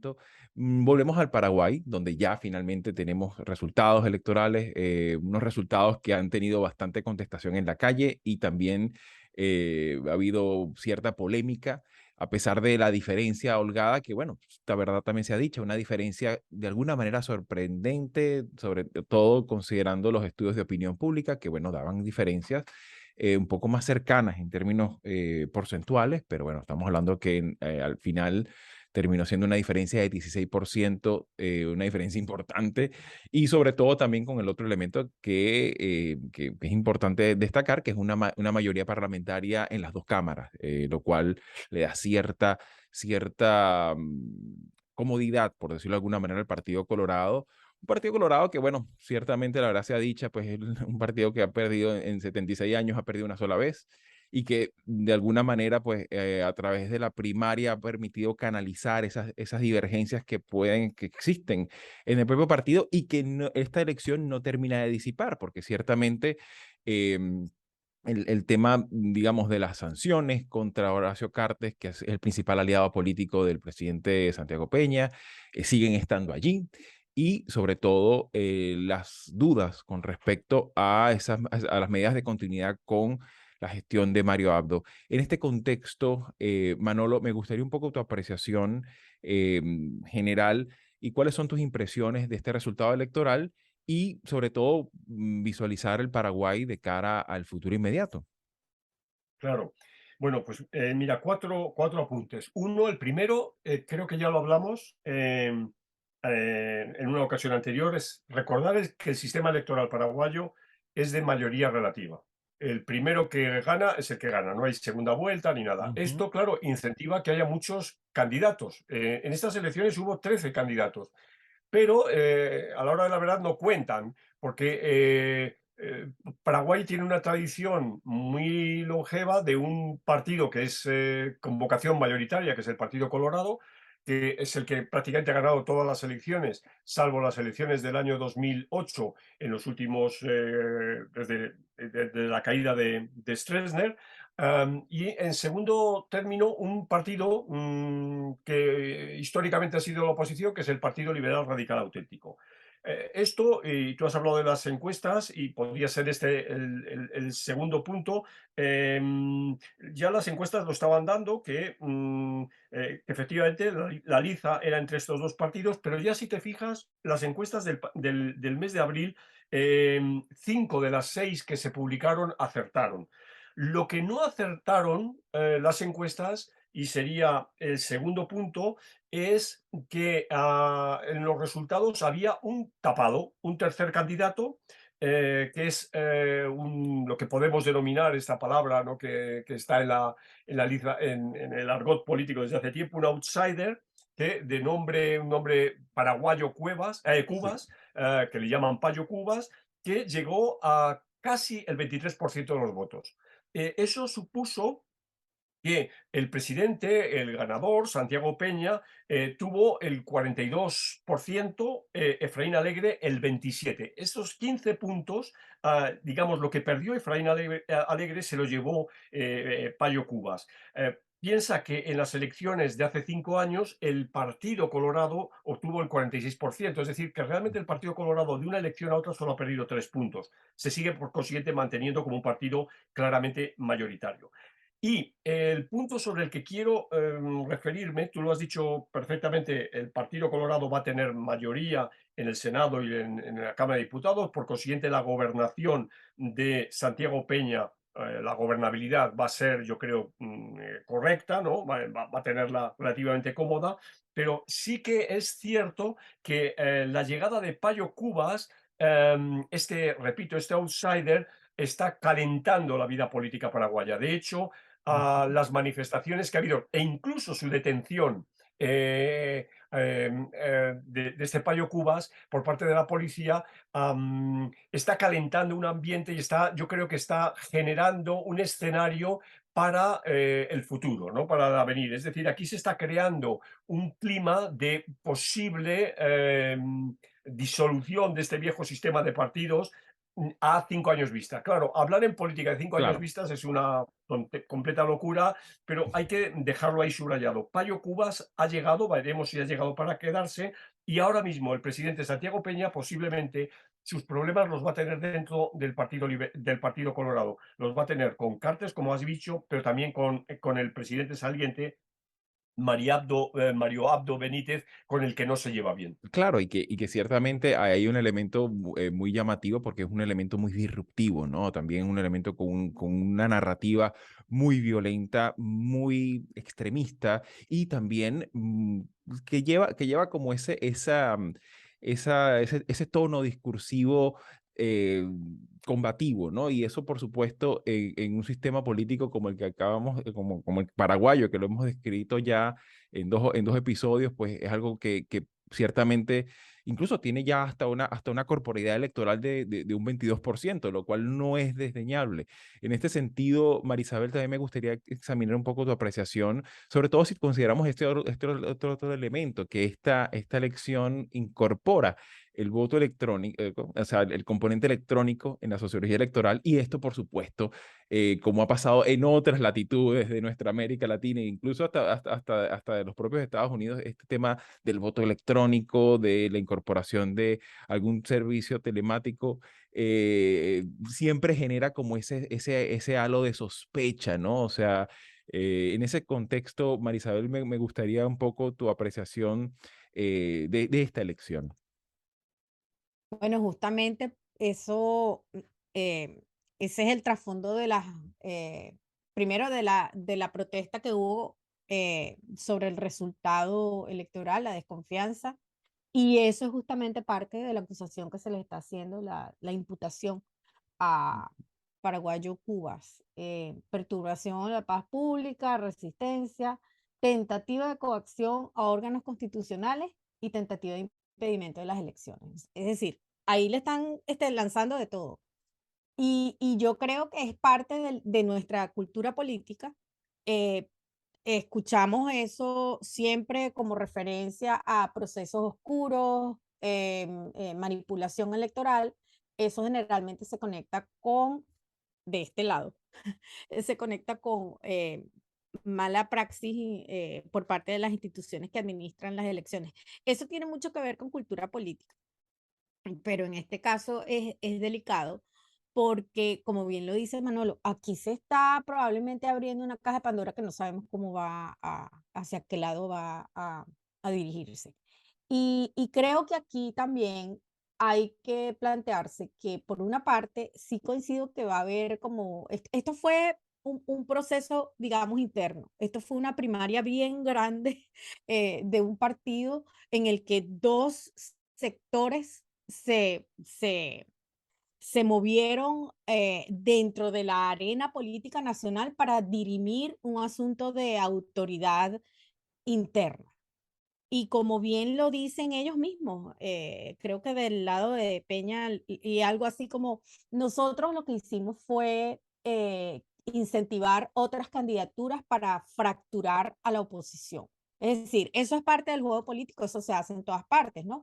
momento. Volvemos al Paraguay, donde ya finalmente tenemos resultados electorales, unos resultados que han tenido bastante contestación en la calle y también ha habido cierta polémica a pesar de la diferencia holgada, que bueno, la verdad también se ha dicho, una diferencia de alguna manera sorprendente, sobre todo considerando los estudios de opinión pública, que bueno, daban diferencias un poco más cercanas en términos porcentuales, pero bueno, estamos hablando que al final terminó siendo una diferencia de 16%, una diferencia importante, y sobre todo también con el otro elemento que es importante destacar, que es una mayoría parlamentaria en las dos cámaras, lo cual le da cierta comodidad, por decirlo de alguna manera, al Partido Colorado. Un Partido Colorado que, bueno, ciertamente la verdad sea dicha, pues es un partido que ha perdido en 76 años, ha perdido una sola vez y que de alguna manera, pues a través de la primaria ha permitido canalizar esas divergencias que existen en el propio partido y que esta elección no termina de disipar, porque ciertamente eh, el tema, digamos, de las sanciones contra Horacio Cartes, que es el principal aliado político del presidente Santiago Peña, siguen estando allí. Y sobre todo las dudas con respecto a las medidas de continuidad con la gestión de Mario Abdo. En este contexto, Manolo, me gustaría un poco tu apreciación eh, general y cuáles son tus impresiones de este resultado electoral y sobre todo visualizar el Paraguay de cara al futuro inmediato. Claro. Bueno, pues mira, cuatro apuntes. Uno, el primero, creo que ya lo hablamos en una ocasión anterior, es recordar que el sistema electoral paraguayo es de mayoría relativa. El primero que gana es el que gana, no hay segunda vuelta ni nada. Ujú. Esto, claro, incentiva que haya muchos candidatos. En estas elecciones hubo 13 candidatos, pero a la hora de la verdad no cuentan, porque Paraguay tiene una tradición muy longeva de un partido que es con vocación mayoritaria, que es el Partido Colorado, que es el que prácticamente ha ganado todas las elecciones, salvo las elecciones del año 2008, en los últimos, desde la caída de Stroessner. Y en segundo término, un partido que históricamente ha sido la oposición, que es el Partido Liberal Radical Auténtico. Esto, y tú has hablado de las encuestas, y podría ser este el segundo punto. Ya las encuestas lo estaban dando, que efectivamente la liza era entre estos dos partidos, pero ya si te fijas, las encuestas del mes de abril, 5 de las 6 que se publicaron acertaron. Lo que no acertaron las encuestas, y sería el segundo punto, es que en los resultados había un tapado, un tercer candidato, que es lo que podemos denominar esta palabra, ¿no? que está en el argot político desde hace tiempo, un outsider, que un nombre paraguayo Sí. Cubas, que le llaman Payo Cubas, que llegó a casi el 23% de los votos. Eso supuso que el presidente, el ganador, Santiago Peña, tuvo el 42%, Efraín Alegre el 27%. Estos 15 puntos, digamos, lo que perdió Efraín Alegre se lo llevó Payo Cubas. Piensa que en las elecciones de hace 5 años el Partido Colorado obtuvo el 46%, es decir, que realmente el Partido Colorado de una elección a otra solo ha perdido 3 puntos. Se sigue, por consiguiente, manteniendo como un partido claramente mayoritario. Y el punto sobre el que quiero referirme, tú lo has dicho perfectamente, el Partido Colorado va a tener mayoría en el Senado y en la Cámara de Diputados, por consiguiente la gobernación de Santiago Peña, la gobernabilidad va a ser, yo creo, correcta, ¿no? Va a tenerla relativamente cómoda, pero sí que es cierto que la llegada de Payo Cubas, repito, este outsider, está calentando la vida política paraguaya. De hecho, a Ujú. las manifestaciones que ha habido e incluso su detención de este Payo Cubas por parte de la policía, está calentando un ambiente y yo creo que está generando un escenario para el futuro, ¿no? Para el venir. Es decir, aquí se está creando un clima de posible disolución de este viejo sistema de partidos, a 5 años vista. Claro, hablar en política de 5 años Claro, vistas es una completa locura, pero hay que dejarlo ahí subrayado. Payo Cubas ha llegado, veremos si ha llegado para quedarse, y ahora mismo el presidente Santiago Peña posiblemente sus problemas los va a tener dentro del Partido Colorado. Los va a tener con Cartes, como has dicho, pero también con el presidente saliente, Mario Abdo Benítez, con el que no se lleva bien. claro, y que ciertamente hay un elemento muy llamativo porque es un elemento muy disruptivo, ¿no? También un elemento con una narrativa muy violenta, muy extremista y también que lleva como ese tono discursivo eh, combativo, ¿no? Y eso, por supuesto, en un sistema político como el que acabamos, como el paraguayo, que lo hemos descrito ya en dos episodios, pues es algo que ciertamente incluso tiene ya hasta una corporeidad electoral de un 22%, lo cual no es desdeñable. En este sentido, Marisabel, también me gustaría examinar un poco tu apreciación, sobre todo si consideramos otro elemento, que esta elección incorpora el voto electrónico, o sea, el componente electrónico en la sociología electoral, y esto, por supuesto, como ha pasado en otras latitudes de nuestra América Latina, e incluso hasta de los propios Estados Unidos, este tema del voto electrónico, de la incorporación de algún servicio telemático, siempre genera como ese halo de sospecha, ¿no? O sea, en ese contexto, Marisabel, me gustaría un poco tu apreciación de esta elección. Bueno, justamente eso, ese es el trasfondo de las, primero de la protesta que hubo sobre el resultado electoral, la desconfianza, y eso es justamente parte de la acusación que se le está haciendo, la imputación a Paraguayo Cubas, perturbación de la paz pública, resistencia, tentativa de coacción a órganos constitucionales y tentativa de impedimento de las elecciones. Es decir, ahí le están lanzando de todo. Y yo creo que es parte de nuestra cultura política. eh, Escuchamos eso siempre como referencia a procesos oscuros, manipulación electoral. Eso generalmente se conecta con, de este lado, se conecta con mala praxis por parte de las instituciones que administran las elecciones. Eso tiene mucho que ver con cultura política, pero en este caso es delicado porque, como bien lo dice Manolo, aquí se está probablemente abriendo una caja de Pandora que no sabemos cómo hacia qué lado va a dirigirse. Y creo que aquí también hay que plantearse que, por una parte, sí coincido que va a haber como, esto fue un proceso, digamos, interno. Esto fue una primaria bien grande de un partido en el que dos sectores se movieron dentro de la arena política nacional para dirimir un asunto de autoridad interna. Y como bien lo dicen ellos mismos, creo que del lado de Peña y algo así como nosotros lo que hicimos fue incentivar otras candidaturas para fracturar a la oposición. Es decir, eso es parte del juego político, eso se hace en todas partes, ¿no?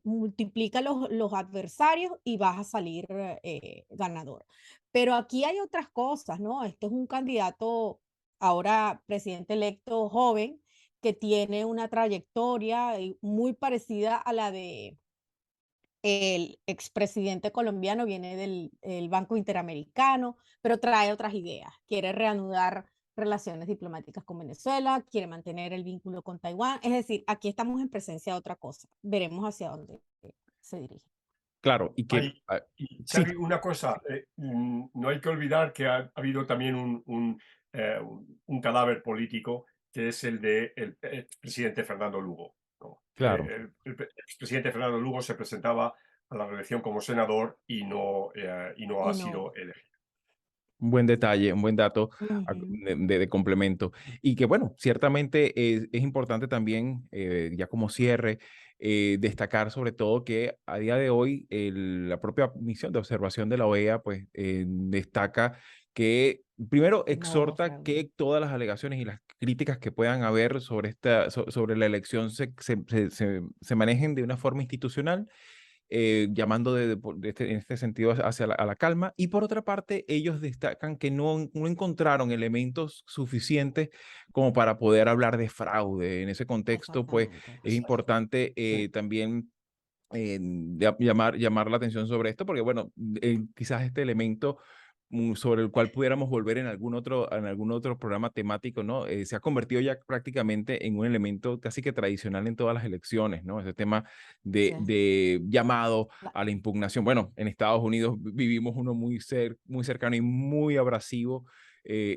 Multiplica los adversarios y vas a salir ganador. Pero aquí hay otras cosas, ¿no? Este es un candidato, ahora presidente electo joven, que tiene una trayectoria muy parecida a la de el expresidente colombiano, viene del el Banco Interamericano, pero trae otras ideas. Quiere reanudar relaciones diplomáticas con Venezuela, quiere mantener el vínculo con Taiwán. Es decir, aquí estamos en presencia de otra cosa. Veremos hacia dónde se dirige. Claro, y que Hay, y sí, Xavi, una cosa, no hay que olvidar que ha habido también un cadáver político, que es el de el expresidente Fernando Lugo, ¿no? claro. El expresidente Fernando Lugo se presentaba a la reelección como senador y no Y ha no. sido elegido. Un buen detalle, un buen dato Ujú. de complemento. Y que bueno, ciertamente es importante también, ya como cierre, destacar sobre todo que a día de hoy la propia misión de observación de la OEA pues destaca que primero No hubo exhorta fraude. que todas las alegaciones y las críticas que puedan haber sobre sobre la elección se manejen de una forma institucional llamando en este sentido hacia a la calma. Y por otra parte, ellos destacan que no encontraron elementos suficientes como para poder hablar de fraude. En ese contexto, pues Exactamente. es importante Sí. también llamar la atención sobre esto, porque bueno, quizás este elemento sobre el cual pudiéramos volver en algún otro programa temático, ¿no? Se ha convertido ya prácticamente en un elemento casi que tradicional en todas las elecciones, ¿no? Ese tema Sí. de llamado La- a la impugnación. Bueno, en Estados Unidos vivimos uno muy cercano y muy abrasivo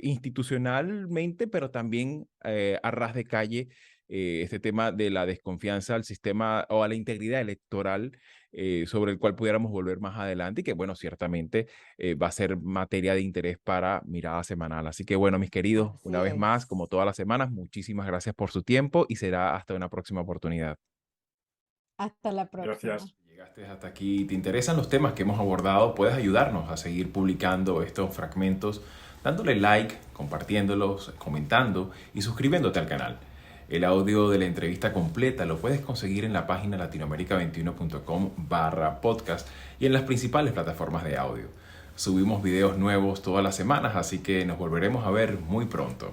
institucionalmente, pero también a ras de calle, este tema de la desconfianza al sistema o a la integridad electoral, sobre el cual pudiéramos volver más adelante y que, bueno, ciertamente va a ser materia de interés para Mirada Semanal. Así que, bueno, mis queridos, Así una vez más, como es. todas las semanas, muchísimas gracias por su tiempo y será hasta una próxima oportunidad. Hasta la próxima. Gracias. Llegaste hasta aquí y te interesan los temas que hemos abordado, puedes ayudarnos a seguir publicando estos fragmentos dándole like, compartiéndolos, comentando y suscribiéndote al canal. El audio de la entrevista completa lo puedes conseguir en la página latinoamerica21.com/podcast y en las principales plataformas de audio. Subimos videos nuevos todas las semanas, así que nos volveremos a ver muy pronto.